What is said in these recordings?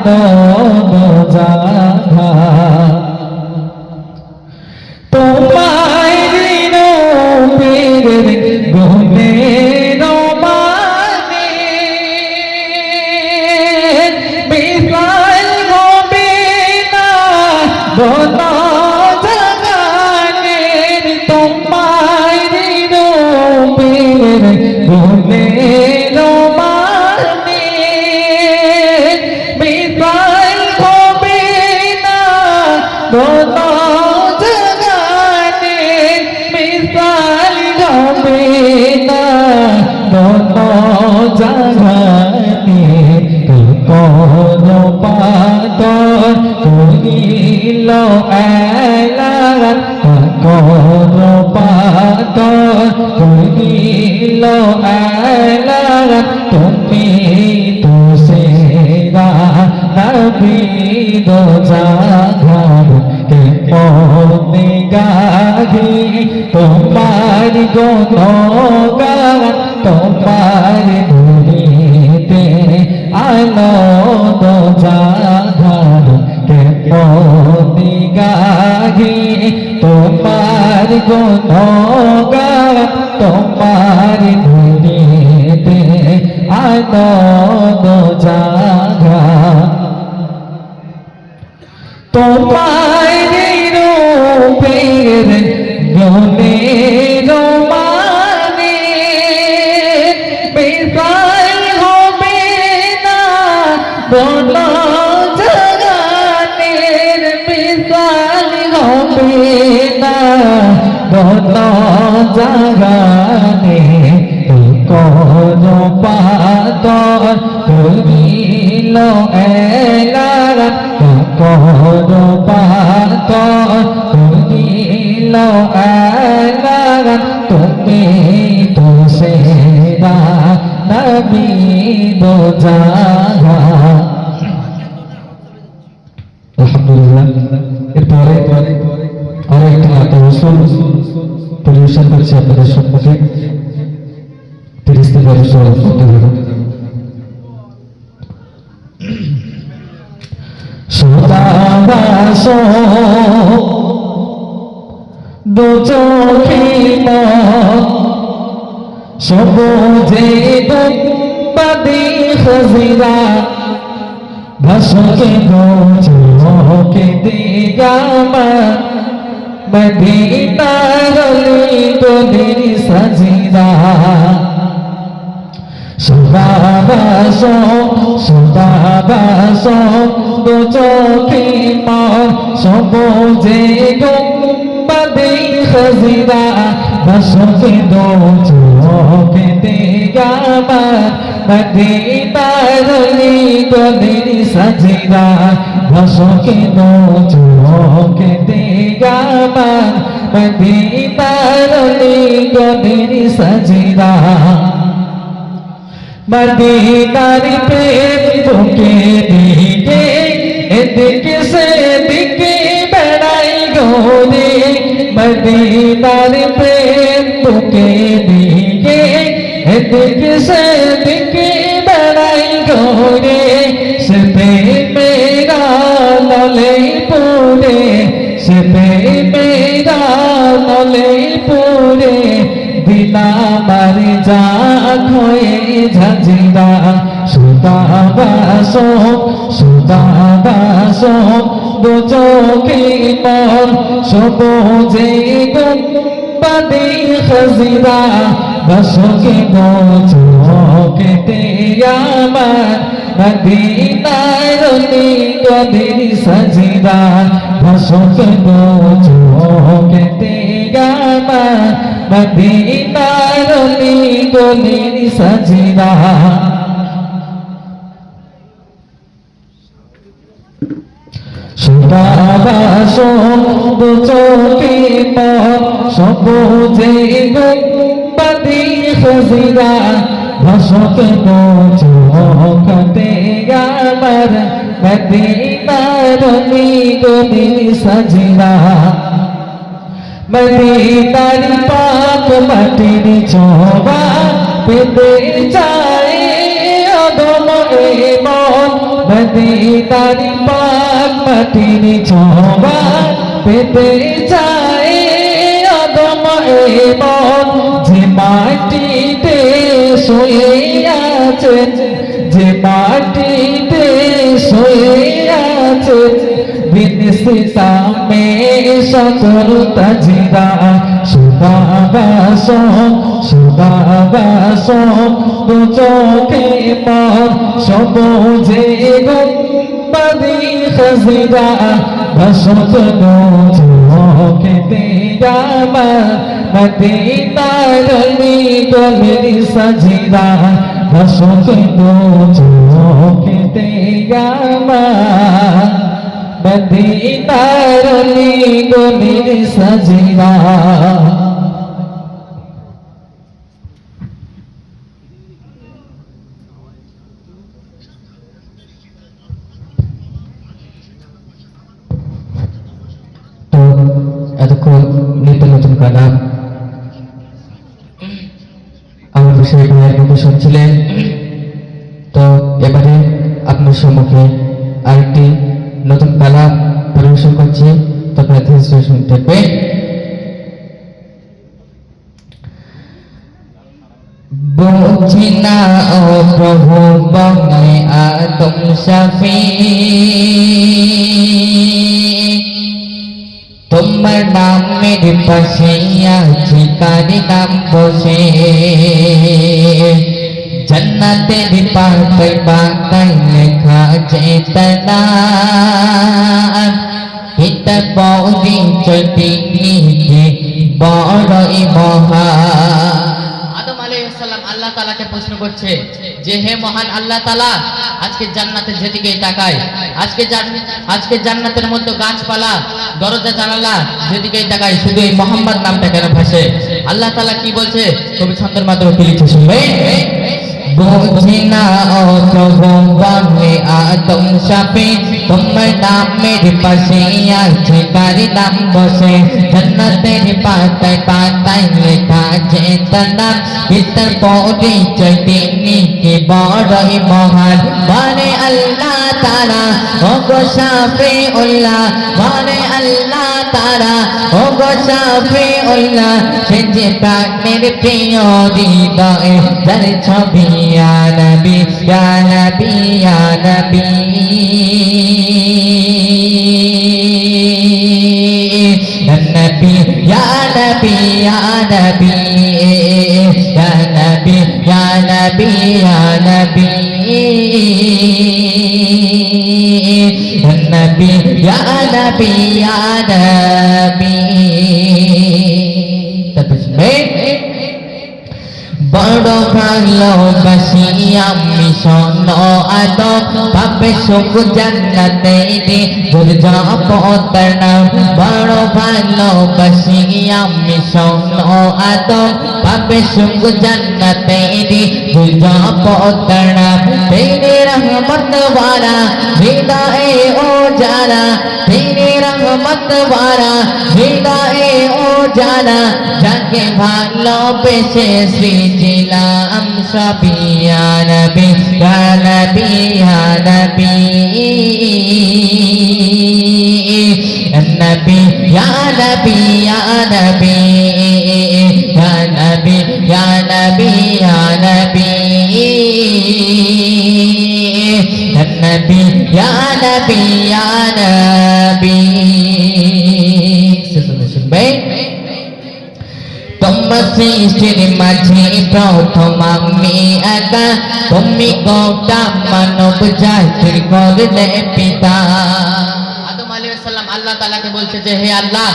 আনন্দ জাগা তোমায় নবীর গুণে রমানে বিশাল হবে না বন জাগানে তোমায় নবীর গুণে রমানে বিশাল হবে না বন জাগানে কোন পাতর করিল এলান কোন পাতর করিল এলান তুমি তো সেরা নবী দো জাগান কে পৌনে গাহি তোমার গুণগান তোমার ধুলিতে আনন্দ জাগান কে পৌনে গাহি তোমার গুণগান তোমার ধুলিতে আনন্দ জাগান তোমার রূপের গুণে রমানে বিশাল হবে না বন জাগানের বিশাল হবে না বন জাগানে কোন পাতর করিল এলান কোন পাতর করিল এলান তুমি তো সেরা নবী দো জাগান আলহামদুলিল্লাহ এরপরে আরেকটা নাতে রাসূল পরিবেশন করছি আপনাদের সম্মুখে ফেরেশতা রাসূল সুতাবাস দো চোখে সবুজে গুম্বাদে খজিরা ভাসকে দো চোখে দিগামা মদিনার গলির সাজিরা সুতাবাস দো চোখে সবুজে গুম্বাদে খজিরা ভাসকে দো চোখে দিগামা মদিনার গলির সাজিরা ভাসকে দো চোখে দিগামা মদিনার গলির সাজিরা মদিনার প্রেম বুকে দিকে এদিকে সেদিকে বেড়াই গোরে মদিনার প্রেম বুকে দিকে এদিকে সেদিকে বেড়াই গোরে সে মেরা নলে পুরে সে মেরা নলে পুরে দিনা মারে যা খয়ে ঝাঁঝিরা সুতাবাস দো চোখে সবুজে গুম্বাদে খজিরা ভাসকে দো চোখে আমার মদিনার গলির সাজিরা ভাসকে দো চোখে আমার মদিনার গলির সাজিরা সুতাবাস দো চোখে সবুজে গুম্বাদে খজিরা ভাসকে দো চোখে আমার মদিনার গলির সাজিরা মদিনার পাক মাটির ছোঁয়া পেতে চায় অদম মন মদিনারি পাক মাটির ছোঁয়া পেতে চায় আদম এমন যে মাটিতে শুয়ে আছেন যে মাটিতে শুয়ে আছেন দিন সিতামে সকল তাজিরা সুবাবাস দু চোখে পর সবুজে গম্বাদি খাজিরা ভাসত দু চোখেতে আমার মদিনার গলির সাজিরা ভাসত দু চোখেতে আমার মদিনার গলির সাজিরা। তো এতক্ষণ নিত্য নতুন কালাম আমার বিষয়ে ভাইয়ের মুখে শুনছিলেন। তো এবারে আপনার সম্মুখে আরেকটি নতুন কালাম পরিবেশন করছি, তো আপনারা ধীরে শুনতে থাকবেন। বুঝি না ও প্রভু বলে আদম শাফি তোমার নামের পাশে আছে কার নাম বসে जन्नतेर पाते बाताय लेखा चेतना हित पौरी चटिनी के बड़ई महा। আদম আলাইহিস সালাম আল্লাহ তাআলাকে প্রশ্ন করছে যে হে মহান আল্লাহ তাআলা, আজকে জান্নাতে যেদিকে তাকায় আজকে জান্নাতের মধ্যে গাছপালা দরজা জানালা যেদিকে তাকায় শুধু এই মোহাম্মদ নামটা কেন ভাসে? আল্লাহ তাআলা কি বলছে কবি ছন্দের মাধ্যমে কি লিখছে শুনবে। বুঝি না ও প্রভু বলে আদম শাফি তোমার নামের পাশে আছে কার নাম বসে জান্নাতের পাতায় পাতায় লেখা চেতনা ভিতর পরিচয় তিনি কি বড়ই মহান। বলে আল্লাহ তাআলা ও গো শাফিউল্লাহ, বলে আল্লাহ তাআলা ও গো শাফিউল্লাহ, সে যে প্রাণের প্রিয় হৃদয়ে যার ছবি ইয়া নবী ইয়া নবী ইয়া নবী নবী ইয়া নবী ইয়া নবী ইয়া নবী ইয়া নবী ইয়া নবী নবী ইয়া নবী ইয়া নবী। বড় ভালোবাসি আমি শোনো আদম পাবে সুখ জান্নাতে রে দুর্জপত নাম। বড় ভালোবাসি আমি শোনো আদম পাবে সুখ জান্নাতে রে দুর্জপত নাম। তেরে রহমত वाला হৃদয়ে ও যারা, তেরে রহমত वाला হৃদয়ে ও যারা, যাকে ভালোবেসে সৃজিলাম সবই ইয়া নবী ইয়া নবী ইয়া নবী নবী ইয়া নবী ইয়া নবী ইয়া নবী ইয়া নবী ইয়া নবী নবী ইয়া নবী ইয়া নবী। শুনবে তোমার সৃষ্টির মাঝে প্রথম আমি একা, তুমি গোটা মানব জাতির করলে পিতা। আদম আলাইহিস সালাম আল্লাহ তাআলাকে বলছে যে হে আল্লাহ,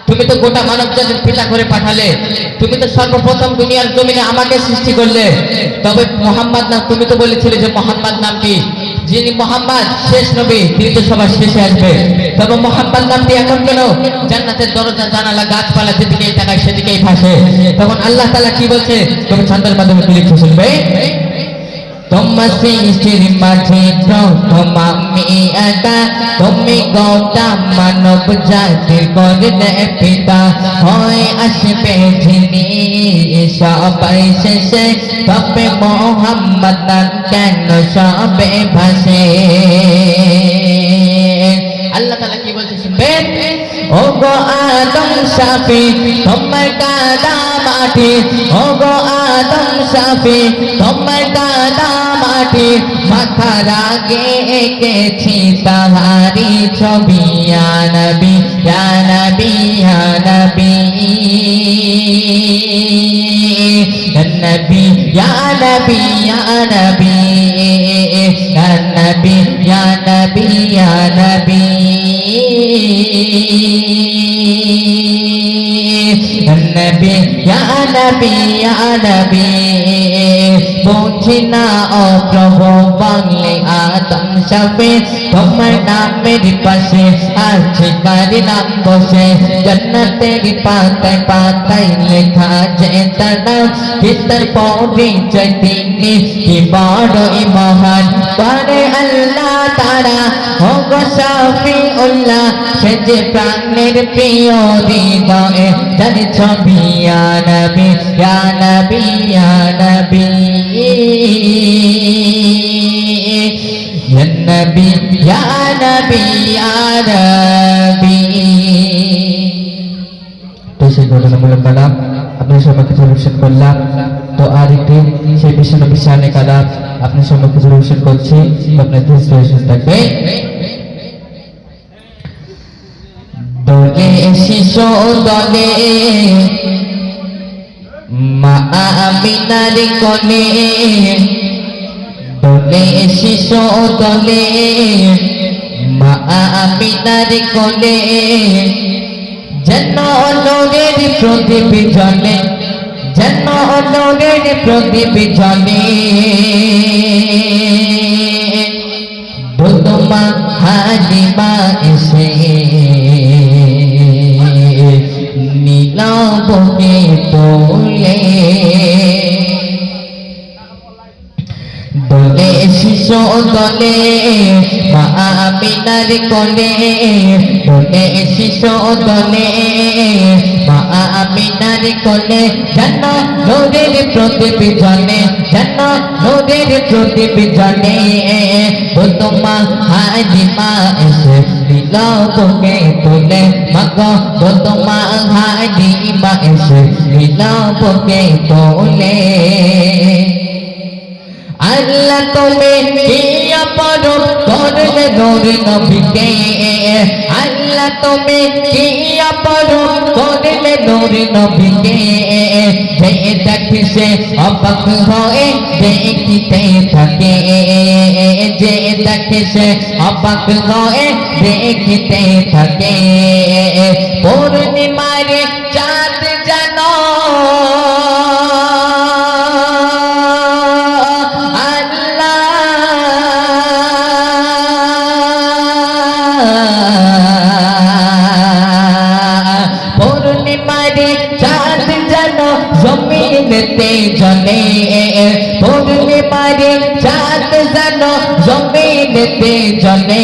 তুমি তো গোটা মানব জাতির পিতা করে পাঠালে, তুমি তো সর্বপ্রথম দুনিয়ার জমিনে আমাকে সৃষ্টি করলে, তবে মোহাম্মদ নাম তুমি তো বলেছিলে যে মোহাম্মদ নামটি, যিনি মোহাম্মদ শেষ নবী তিনি তো সবার শেষে আসবে, তবে মোহাম্মদ নামটি এখন কেন জান্নাতের দরজা জানালা গাছপালা যেদিকেই তাকায় সেদিকেই ভাসে? তখন আল্লাহ তাআলা কি বলছে তবে ছন্দের মাধ্যমে কি লিখছে শুনবে। তোমার সৃষ্টির মাঝে প্রথম আমি একা, তুমি গোটা মানব জাতির করলে পিতা। হয় আসবে যিনি সবাই শেষে, তবে মোহাম্মদ নাম কেন সবে ভাসে। আল্লাহ তাআলা কি বলছে শুনবেন? ও গো আদম শাফি তোমার কাদা মাটি, ও গো আদম শাফি তোমার কাদা মাটি, মাথার আগে এঁকেছি তাহারি ছবি। ইয়া নবী ইয়া নবী ইয়া নবী, ইয়া নবী ইয়া নবী ইয়া নবী, ইয়া নবী ইয়া নবী ইয়া নবী, নবী ইয়া নবী ইয়া নবী। বুঝি না ও প্রভু বাংলে আদম শাফি, তোমার নামের পাশে আছে কার নাম বসে। জান্নাতের পাতায় পাতায় লেখা যে তার নাম, কিতার পরিচয় তিনি কি বড়ই মহান। করে আল্লাহ তারা ও গো শাফি উল্লাহ, সে যে প্রাণের প্রিয় হৃদয়ে যার ছবি। ইয়া নবী ইয়া নবী ইয়া নবী, ইয়া নবী ইয়া নবী ইয়া নবী। তো সেই ঘটনামূলক কালাম আপনার সম্মুখে পরিবেশন করলাম। তো আর একটি সেই বিশ্বনবী শানে কালাম আপনার সম্মুখে পরিবেশন করছি। আপনার দৃষ্টি থাকবে। দলে শিশু দলে মা আমিনার কোলে, দলে শিশু দলে মা আমিনার কোলে, যেন নূরের প্রদীপ জ্বলে, যেন নূরের প্রদীপ জ্বলে। বলমা হালিমা এসে নীলাবকে তোলে, দলে শিশু দলে মা আমিনার কোলে, দলে শিশু দলে মা আমিনার কোলে, যেন নূরের প্রদীপ জ্বলে, যেন নূরের প্রদীপ জ্বলে। বলমা হালিমা এসে নীলাবকে তোলে, মাগো বলমা হালিমা এসে নীলাবকে তোলে। আল্লাহ তুমি কি অপরূপ করলে নূর নবীকে, আল্লাহ তুমি কি অপরূপ করলে নূর নবীকে। যে দেখে সে অবাক হয়ে দেখিতে থাকে, যে দেখে সে অবাক হয়ে দেখিতে থাকে। পূর্ণিমার চাঁদ যেন জমিনেতে জ্বলে, পূর্ণিমার চাঁদ যেন জমিনেতে জ্বলে।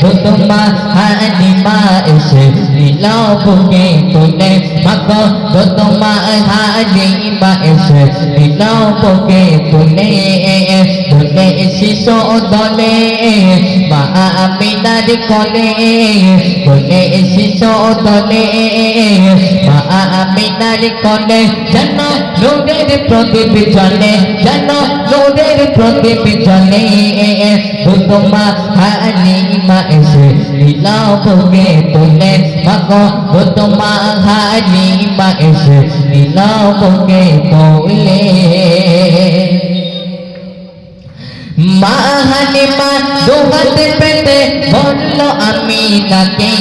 বলমা হালিমা এসে নীলাবকে তোলে, মাগো বলমা হালিমা এসে নীলাবকে তোলে। দলে শিশু দলে মা আমিনার কোলে, দলে শিশু দলে মা আমিনার কোলে, যেন নূরের প্রদীপ জ্বলে, যেন নূরের প্রদীপ জ্বলে। বলমা হালিমা এসে নীলাবকে তোলে, মাগো বলমা হালিমা এসে নীলাবকে তোলে। মা হালিমা দুহাত পেতে বলল আমিনাকে,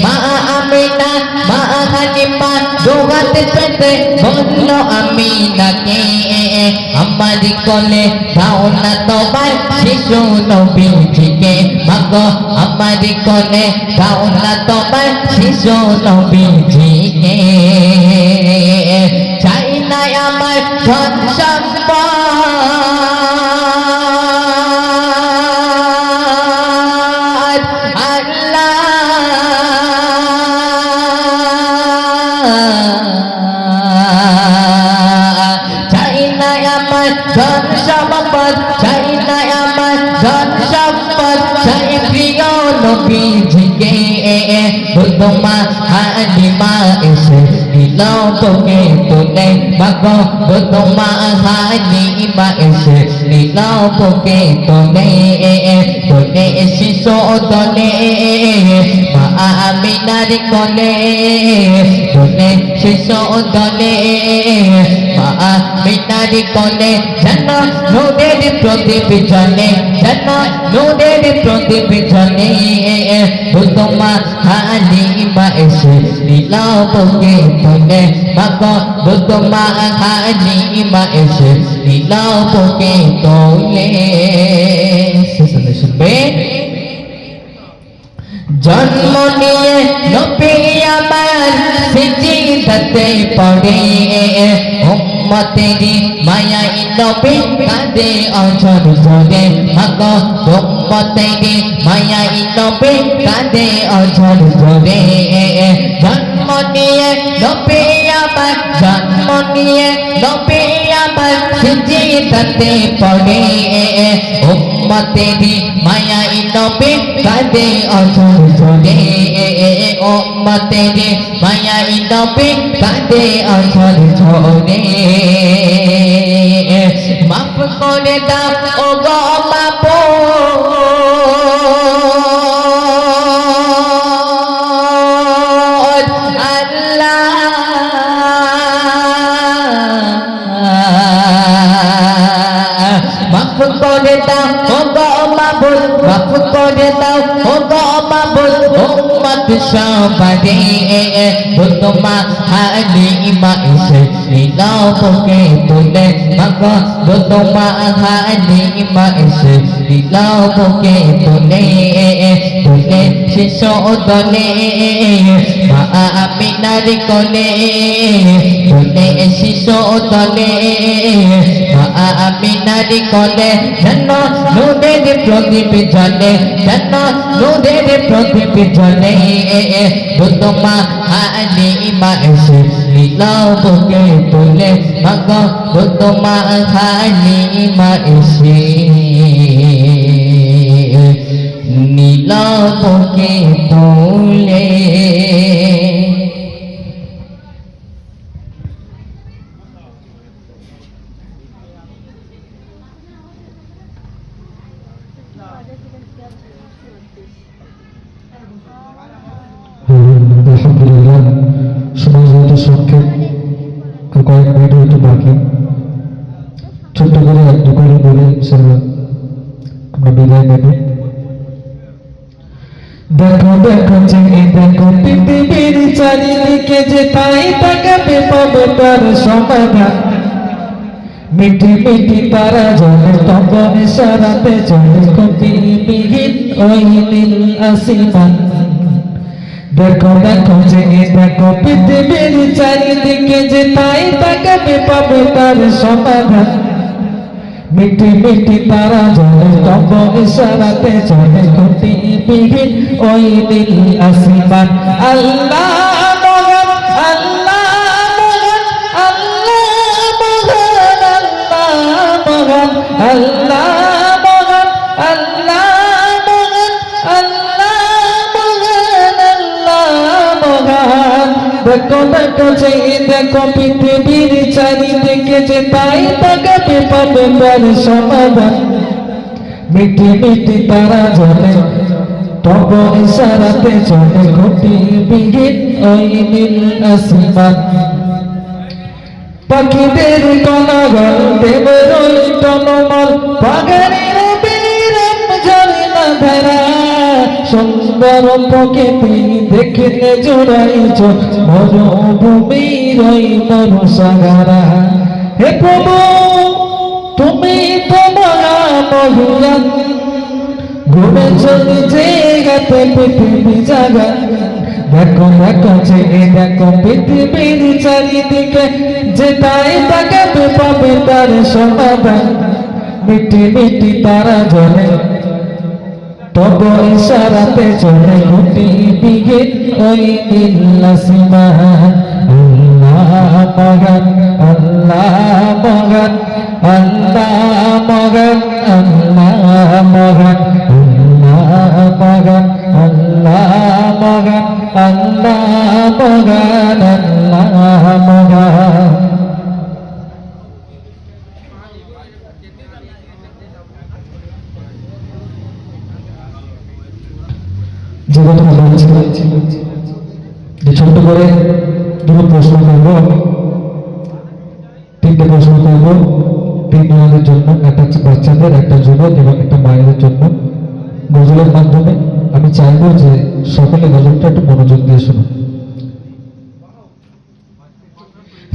মা আমিনা মা হালিমা দুহাত পেতে বলল আমিনাকে। আমার কোলে দাও না তোমার শিশু নবীজিকে, মাগো আমার কোলে দাও না তোমার শিশু নবীজিকে। চাই না আমার ধন সম্পদ, ধন সম্পদ চাই প্রিয় নবীজিকে বদমা হালিমা এসে নিল তোকে তুলে মাগো বদমা হালিমা এসে নিল তোকে তুলে তুলে শিশু দলে মা আমিনার কোলে তুলে শিশু দলে মা আমিনার কোলে যেন নূরের প্রদীপ জ্বলে যেন নূরের প্রদীপ জ্বলে বদমা হালিমা এসে নিল তোকে তুলে মাগো বদমা হালিমা এসে নিল তোকে তুলে শুনবে জন্ম নিয়ে নবী আমার সিজদাতে পড়ে উম্মতেরি মায়াই নবী কাঁদে অঝর ঝরে মাগো উম্মতেরি মায়াই নবী কাঁদে অঝর ঝরে জন্ম নিয়ে নবী আমার জন্ম নিয়ে নবী আমার সিজদাতে পড়ে উম্মতেরি মায়াই নবী কাঁদে অঝর ঝরে উম্মতেরি মায়াই নবী কাঁদে অঝর ঝরে মাফ করে দাও ও গো বাবু মাফ করে দাও ও গো মাবুদ মাফ করে দাও ও গো মাবুদ উম্মত সবারে বদমা হালিমা এসে নিল তোকে তুলে মাগো বদমা হালিমা এসে নিল তোকে তুলে তুলে শিশু দলে মা আমিনার কোলে তুলে শিশু দলে মা আমিনার কোলে যেন নূরের প্রদীপ জ্বলে যেন নূরের প্রদীপ জ্বলে বদমা হালিমা এসে নিল তোকে তুলে মাগো বদমা হালিমা এসে নিল তোকে তুলে আলহামদুলিল্লাহ সময় যেহেতু সংক্ষেপ আর কয়েক মিনিট হয়তো বাকি ছোট্ট করে এক দু করে বলে ইনশাআল্লাহ আমরা বিদায় নেব দেখো দেখো যে দেখো পৃথিবীর চারিদিকে যে তাই তাকাবে পাবে তার সমাধান মিটি মিটি তারা জলে তব ইশারাতে চলে কপিবিহীন ওই নীল আসমান দেখো দেখো যে দেখো পৃথিবীর চারিদিকে যে তাই তাকাবে পাবে তার সমাধান মিটি মিটি তারা জলে তব ইশারাতে চলে কপিবিহীন ওই নীল আসমান আল্লাহ মহান আল্লাহ মহান আল্লাহ মহান আল্লাহ মহান আল্লাহ মহান আল্লাহ মহান দেখো দেখো যে দেখো পৃথিবীর চারিদিকে যে তাই তাকাবে পাবে তার সমাধান মিটি মিটি তারা জলে তব ইশারাতে চলে কপিবিহীন ওই নীল আসমান পাখিদের কনাগল দেবের ওই টনমল পাগারের বিরাম ঝরনা ধারা সুন্দর প্রকৃতি দেখলে জোড়াই চোখ মরুভূমির ওই মরুসাগরা হে প্রভু তুমি তো মহামহিয়ান ঘুরে চলি যে গাতে পৃথিবী জাগা দেখো দেখো যে দেখো পৃথিবীর চারিদিকে যে তাই তাকাবে পাবে তার সমাধান মিটি মিটি তারা জলে তব ইশারাতে চলে কপিবিহীন ওই নীল আসমান আল্লাহ মহান আল্লাহ মহান আল্লাহ মহান আল্লাহ মহান আল্লাহ মহান আল্লাহ মহান আল্লাহ মহান। যে কথা বলছিলাম যে ছোট করে দুটো প্রশ্ন করব, তিনটে প্রশ্ন করব, তিন জনের জন্য, একটা হচ্ছে বাচ্চাদের, একটা যুবক এবং একটা মায়েদের জন্য। গজলের মাধ্যমে আমি চাইবো যে সকলে গজলটা একটু মনোযোগ দিয়ে শুনুন।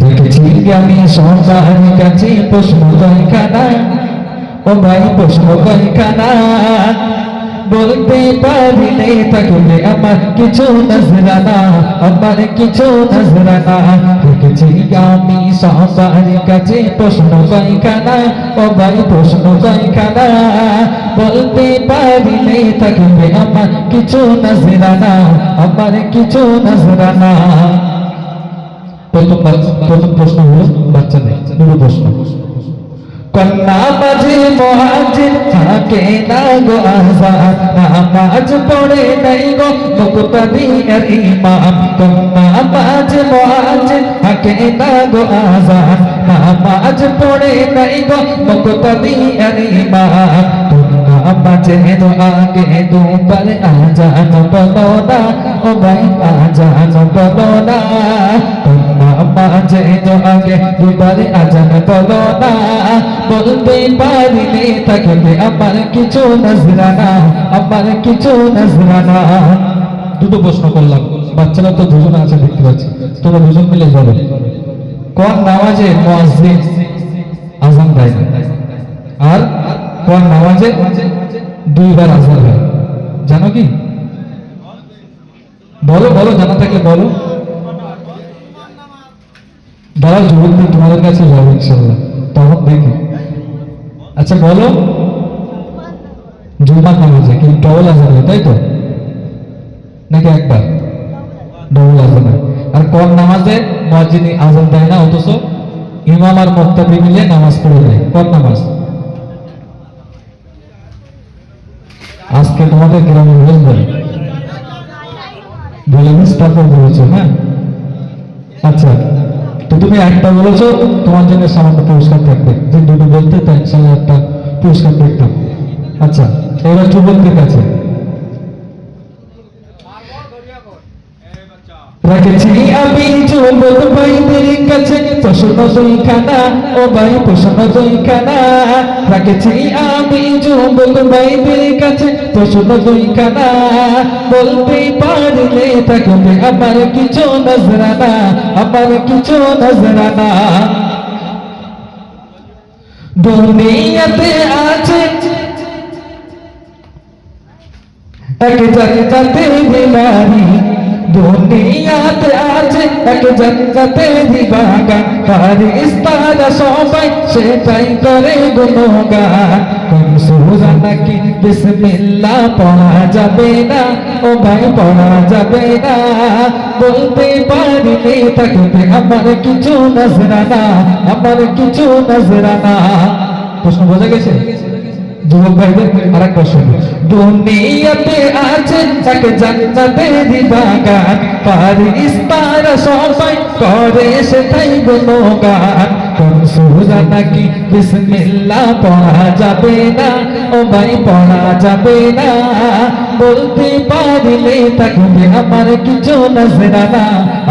রেখেছি আমি সবার কাছে প্রশ্ন কয়খানা, ও ভাই প্রশ্ন কয়খানা, বলতে পারিলে থাকবে আমার কিছু নজরানা, আমার কিছু নজরানা। রেখেছি আমি সবার কাছে প্রশ্ন কয়খানা, ও ভাই প্রশ্ন কয়খানা, বলতে পারিলে থাকবে আমার কিছু নজরানা, আমার কিছু নজরানা। প্রথম প্রশ্ন হলো বাচ্চাদের, দুটো প্রশ্ন। কন্যা মাঝে মহাজির থাকে না গো আজাদ, নামাজ পড়ে নাই গো মুক্তাদির ইমাম। কন্যা মাঝে মহাজির থাকে না গো আজাদ, নামাজ পড়ে নাই গো মুক্তাদির ইমাম। কন্যা মাঝে তো আগে দুবার আজান বলো না, ও ভাই আজান বলো না। কন্যা মাঝে তো আগে দুবার আজান বলো না, বলতে পারিলে থাকবে আমার কিছু নজরানা, আমার কিছু নজরানা। দুটো প্রশ্ন করলাম, বাচ্চারা তো দুজন আছে দেখতে পাচ্ছি, তোমরা দুজন মিলে বলো কোন নামাজে মুয়াজ্জিন আযান দেয় না, আর কোন নামাজে দুইবার আযান হয়? জানো কি? বলো বলো, জানা থাকলে বলো। দাঁড়াও, যুবকদের তোমাদের কাছে যাবো ইনশাআল্লাহ, তখন দেখি। আচ্ছা বলো, জুমার নামাজে কি ডবল আযান হয় তাই তো, নাকি একবার? ডবল আযান হয়। আর কোন নামাজে মুয়াজ্জিন আযান দেয় না অথচ ইমাম আর মুক্তাদি মিলে নামাজ পড়ে দেয়? কোন নামাজ? আজকে তোমাদের গ্রামে বুঝবেন বলে তারপর বলেছো। হ্যাঁ আচ্ছা, তো তুমি একটা বলেছো, তোমার জন্য সামান্য পুরস্কার থাকবে। যে দুটো বলতে তাই ইনশাআল্লাহ একটা পুরস্কার দেখতাম। আচ্ছা এবার যুবকদের কাছে রেখেছি আমি যুবক ভাইদের কাছে প্রশ্ন দুইখানা, ও ভাই প্রশ্ন দুইখানা। রেখেছি আমি যুবক ভাইদের কাছে প্রশ্ন দুইখানা, বলতে পারলে থাকবে আমার কিছু নজরানা, আমার কিছু নজরানা। দুনিয়াতে আছে এক জান্নাতে বিমারি, দুনিয়াতে আছে এক জান্নাতে বাগান, ফারিস্তারা সবাই সেটাই করে গুণগান। কোন সূরা নাকি বিসমিল্লাহ পড়া যাবে না, ও ভাই পড়া যাবে না, বলতে পারিলে থাকবে আমার কিছু নজরানা, আমার কিছু নজরানা। প্রশ্ন বোঝা গেছে যুবক ভাইদের? আর এক প্রশ্ন, দুনিয়াতে আছে এক জান্নাতের বাগান, ফারিস্তারা সবাই করে সেটাই গুণগান। কোন সূরা নাকি বিসমিল্লাহ পড়া যাবে না, ও ভাই পড়া যাবে না, বলতে পারিলে থাকবে আমার কিছু নজরানা,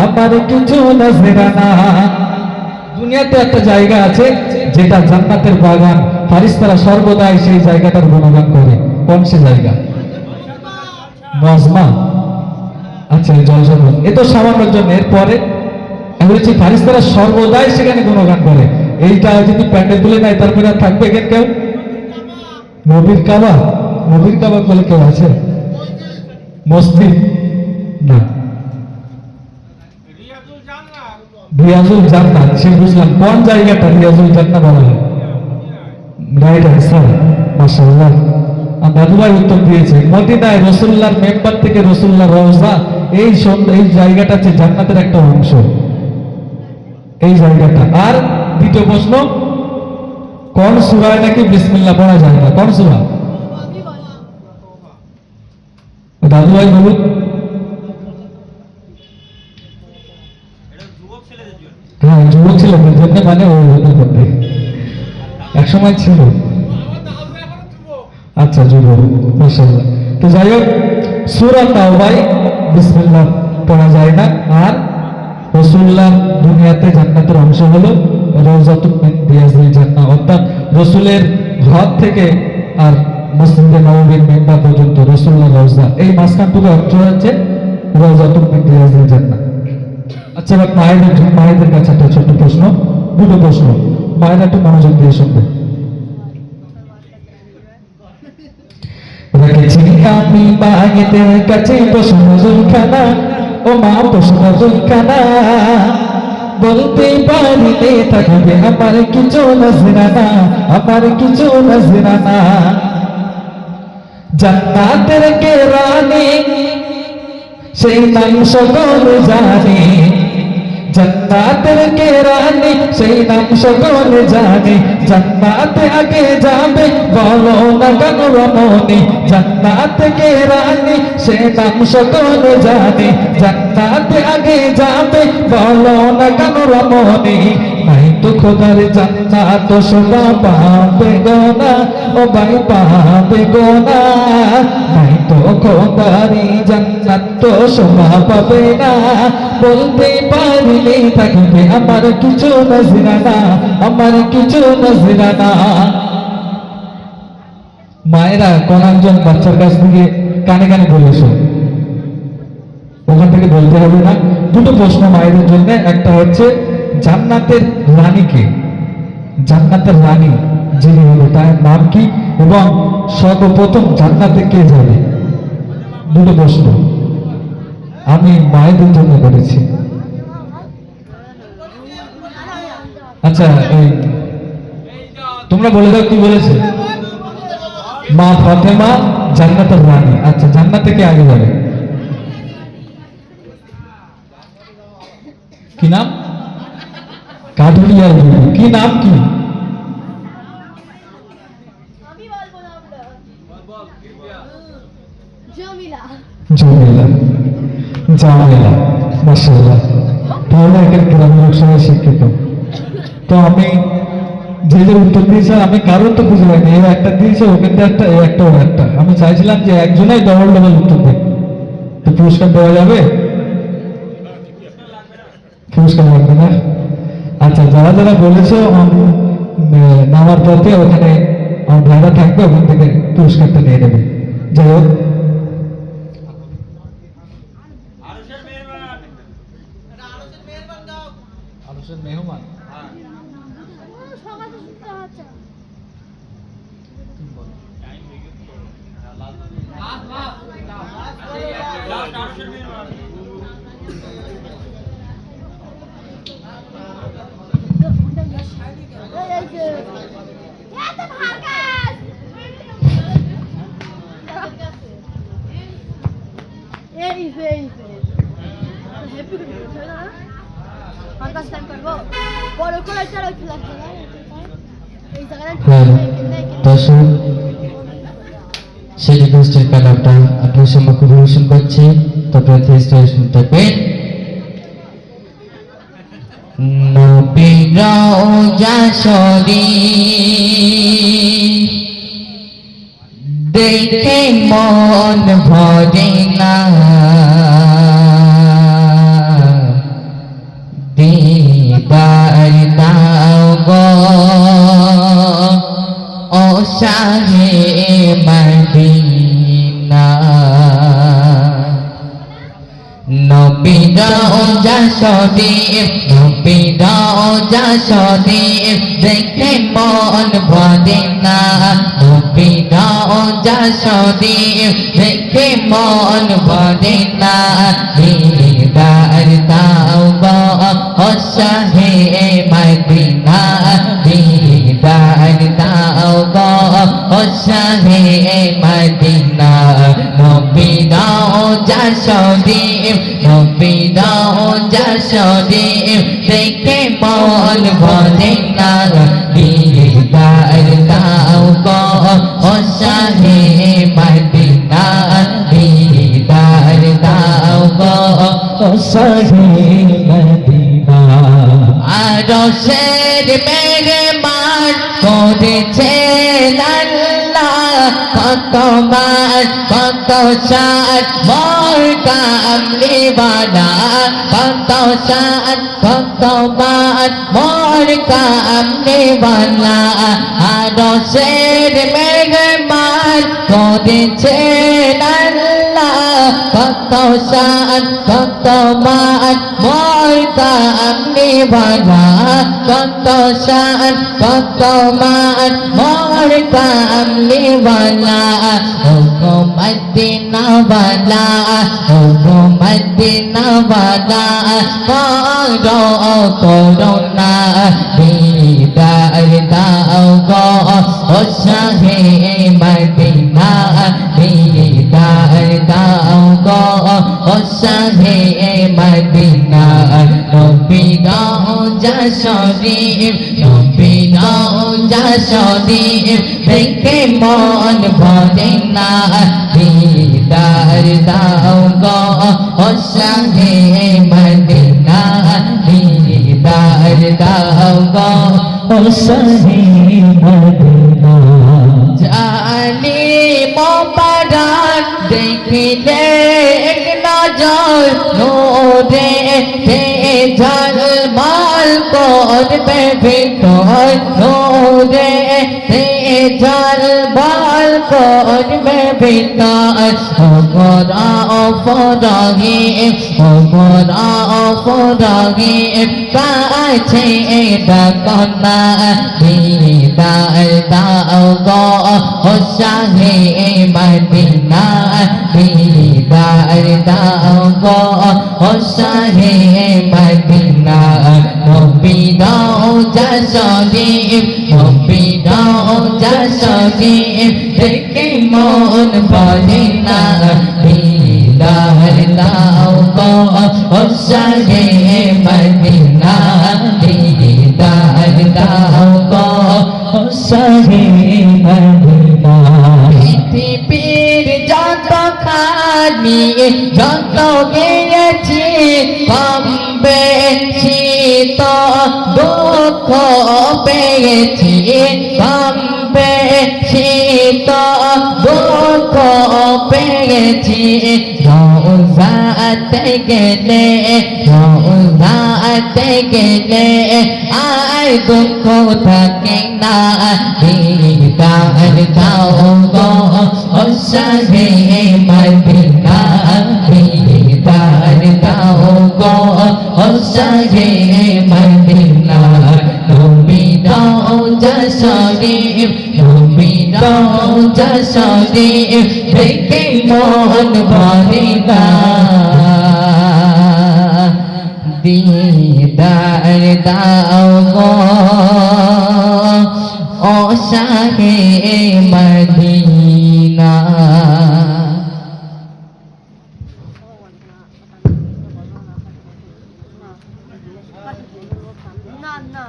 আমার কিছু নজরানা। দুনিয়াতে একটা জায়গা আছে যেটা জান্নাতের বাগান, ফারিস্তারা সর্বদাই সেই জায়গাটার গুণগান করে। কোন সে জায়গা? মাজমা। আচ্ছা জলসা, এ তো সামান্যর জন্য। এরপরে বলেছি ফারিস্তারা সর্বদাই সেখানে গুণগান করে। এইটা যদি প্যান্ডেল তুলে নেয় তারপরে আর থাকবে এখানে কেউ? নবীর কাবা, নবীর কাবা বলে কেউ আছে? মসজিদ না, রিয়াজুল জান্নাত। সে বুঝলাম কোন জায়গাটা রিয়াজুল জান্নাত বলা হয়। রাইট আনসার, মাশাআল্লাহ। দাদু ভাই উত্তর দিয়েছে মদিনায় রাসূলুল্লাহর মেম্বার থেকে রাসূলুল্লাহর রওজা, এই জায়গাটা হচ্ছে জান্নাতের একটা অংশ, এই জায়গাটা। আর দ্বিতীয় প্রশ্ন, কোন সূরায় নাকি বিসমিল্লাহ পড়া যায় না? কোন সূরা? দাদু ভাই বলুন। হ্যাঁ, যুবক ছেলেদের জন্য, মানে ওই মধ্যে এক সময় ছিল। আচ্ছা, যুবক, মাশাআল্লাহ। তো যাই হোক, সূরা তাওবায় বিসমিল্লাহ পড়া যায় না। আর রাসূলুল্লাহ দুনিয়াতে জান্নাতের অংশ হলো রওজাতুল মিন রিয়াজিল জান্নাহ, অর্থাৎ রাসূলের ঘর থেকে আর মসজিদে নববীর মিম্বার পর্যন্ত রাসূলুল্লাহ রওজা, এই মাঝখানটুকু অংশ হচ্ছে রওজাতুল মিন রিয়াজিল জান্নাহ। আচ্ছা, এবার মায়েদের কাছে একটা ছোট্ট প্রশ্ন, দুটো প্রশ্ন, মায়েরা একটু মনোযোগ দিয়ে শুনবে। রেখেছি আমি মায়েদের কাছে প্রশ্ন জুলখানা, ও মা প্রশ্ন জুলখানা, বলতে পারিলে থাকবে আমার কিছু নজরানা, আমার কিছু নজরানা। জান্নাতের কে রানী, সেই নাম সকলে জানে, জান্নাতের কে রানী, সেই নাম সকলে জানে। জান্নাতে আগে যাবে বলো না কেন রমণী, জান্নাতে কে রানী, সে নাম সকলে জানে। জান্নাতে আগে যাবে বলো না কেন রমণী, নাই তো খোদার জান্নাত শোভা পাবে গোনা, ও ভাই পাবে গোনা। নাই তো খোদারি জান্নাত তো শোভা পাবে না, বলতে পারিলে থাকবে আমার কিছু নজরানা, আমার কিছু নজরানা। মায়েরা কোন একজন বাচ্চার কাছ থেকে কানে কানে বলেছো, ওখান থেকে বলতে হবে না। দুটো প্রশ্ন মায়েদের জন্য, একটা হচ্ছে জান্নাতের রানীকে, জান্নাতের রানী যিনি হবে তার নাম কি, এবং সর্বপ্রথম জান্নাতে কে যাবে? দুটো প্রশ্ন আমি মায়েদের জন্য করেছি। আচ্ছা, এই তোমরা বলে দাও কি বলেছে? মা ফাতেমা জান্নাতের রানী। আচ্ছা, জান্নাতে কে আগে যাবে? কি নাম? কাঠুরিয়ার বিবি। কি নাম কি? জমিলা। জমিলা, জামিলা, মাশাআল্লাহ। তাহলে একটা গ্রামের লোক সবাই শিক্ষিত। তো আমি যে যে উত্তর দিয়েছে আমি কারোর তো বুঝে পাইনি, এ একটা দিয়েছে, ওকে একটা, এ একটা, ও একটা। আমি চাইছিলাম যে একজনই ডবল ডবল উত্তর দেয়, তো পুরস্কার দেওয়া যাবে? পুরস্কার লাগবে না? আচ্ছা, যারা যারা বলেছো নামার পথে ওখানে আমার ভাইরা থাকবে, ওখান থেকে পুরস্কারটা নিয়ে নেবে। যাই হোক, মেহমান সকালে শুনতে হচ্ছে। হ্যাঁ, দর্শক, সেই রিকোয়েস্টের কালারটা আপনার সম্মুখে পরিবেশন করছি, তো আপনারা শুনতে পেন। নবীর রওজা শরীফ দেখে মন ভরে না, দিদার দাও গো ও শাহে মদিনা। নবীর রওজা শরীফ, নবীর রওজা শরীফ দেখে মন ভরে না, নবীর রওজা শরীফ দেখে মন ভরে না। দিদার দাও গো ও শাহে মদিনা, দিদার দাও গো ও শাহে মদিনা। নবীর রওজা শরীফ, নবীর রওজা শরীফ দেখে মন ভরে না, দিদার দাও গো ও শাহে মদিনা, শাহে মদিনা আরশের মেহমান করেছে আল্লাহ কতবার কত সাত মোর কামলিওয়ালা কত সাত কতবার মোর কামলিওয়ালা আরশের মেহমান করেছে আল্লাহ কত সাত কতবার মোর কামলিওয়ালা কত সাত কতবার মোর কামলিওয়ালা ও মদিনা ওয়ালা ও মদিনা ওয়ালা করো করুণা দিদার দাও গো ও শাহে মদিনা দিদার দাও গো ও শাহে মদিনা নবী রওজা শরীফ নবী রওজা শরীফ দেখে মন ভরে না দিদার দাও গো ও শাহে মদিনা দিদার দাও গো ও শাহে মদিনা জানি মোবারক দেখিলে এক নজর নূরে তে ঝলমল করবে ভিতর নূরে তে ঝলমল করবে ভিতর ও গোরা ও ফরহি ও গোরা ও ফরহি কাছে ডাকনা দিদার দাও গো ও শাহে মদিনা দিদার দাও গো ও শাহে মদিনা নবী রওজা শরীফ নবী রওজা শরীফ দেখে মন ভরে না দিদার দাও গো ও শাহে মদিনা দিদার দাও গো ও শাহে মদিনা পৃথিবীর যত খানি যত গিয়েছি কম বেশি তো দুঃখ পেয়েছি কম বেশি তো দুঃখ পেয়েছি রওজাতে গেলে রওজাতে গেলে আর দুঃখ থাকে না দিদার দাও গো ও শাহে মদিনা দিদার দাও গো ও শাহে মদিনা নবী রওজা শরীফ নবী রওজা শরীফ দেখে মন ভরে না দিদার দাও গো ও শাহে মদিনা না